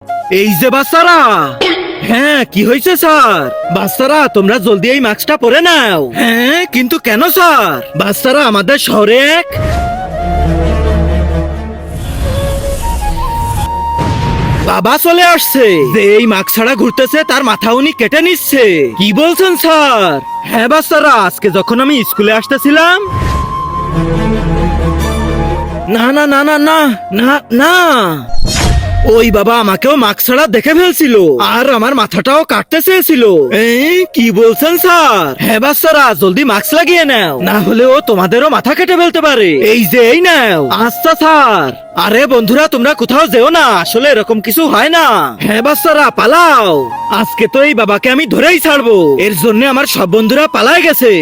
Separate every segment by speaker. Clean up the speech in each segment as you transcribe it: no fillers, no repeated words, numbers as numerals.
Speaker 1: এই যে বাচ্চারা, হ্যাঁ কি হয়েছে স্যার? বাচ্চারা তোমরা জলদি এই মাস্কটা পরে নাও। হ্যাঁ কিন্তু কেন স্যার? বাচ্চারা আমাদের শহরে এক বাবা চলে আসছে, যে এই মাস্ক ছাড়া ঘুরতেছে তার মাথা উনি কেটে নিচ্ছে। কি বলছেন স্যার? হ্যাঁ বাচ্চারা, আজকে যখন আমি স্কুলে আসতেছিলাম, না না না না না না না, ওই বাবা আমাকেও মাস্ক ছাড়া দেখে ফেলছিল আর আমার মাথাটাও কাটতে চেয়েছিল। কি বলছেন স্যার? হ্যাঁ বাচ্চারা জলদি মাস্ক লাগিয়ে নাও, না হলে ও তোমাদেরও মাথা কেটে ফেলতে পারে। এই যে এই নাও। আচ্ছা স্যার। আরে বন্ধুরা তোমরা কোথাও যেও না, আসলে এরকম কিছু হয় না। হ্যাঁ বাচ্চারা পালাও, আজকে তো এই বাবাকে আমি ধরেই ছাড়বো। এর জন্য আমার সব বন্ধুরা পালায় গেছে।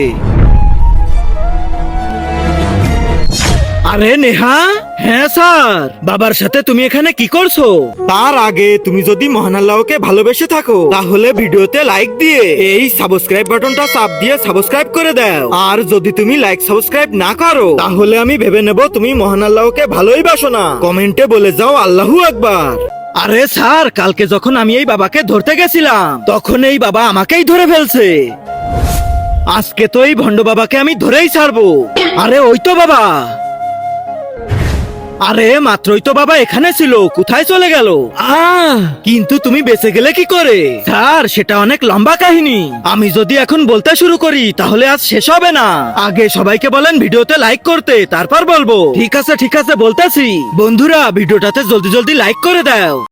Speaker 1: আরে নেহা। হ্যাঁ স্যার। বাবার সাথে তুমি এখানে কি করছো? তার আগে তুমি যদি মহান আল্লাহকে ভালোবেসে থাকো তাহলে ভিডিওতে লাইক দিয়ে এই সাবস্ক্রাইব বাটনটা চাপ দিয়ে সাবস্ক্রাইব করে দাও। আর যদি তুমি লাইক সাবস্ক্রাইব না করো তাহলে আমি ভেবে নেব তুমি মহান আল্লাহকে ভালোই বাসো না। কমেন্টে বলে যাও আল্লাহু আকবার। আরে স্যার, কালকে যখন আমি এই বাবাকে ধরতে গেছিলাম তখন এই বাবা আমাকেই ধরে ফেলছে। আজকে তো এই ভণ্ড বাবাকে আমি ধরেই ছাড়বো। আরে ওই তো বাবা। আরে মাত্রই তো বাবা এখানে ছিল, কোথায় চলে গেল? কিন্তু তুমি বেঁচে গেলে কি করে? স্যার সেটা অনেক লম্বা কাহিনী, আমি যদি এখন বলতে শুরু করি তাহলে আজ শেষ হবে না। আগে সবাইকে বলেন ভিডিওতে লাইক করতে, তারপর বলবো। ঠিক আছে বলতেছি। বন্ধুরা ভিডিওটাতে জলদি জলদি লাইক করে দাও।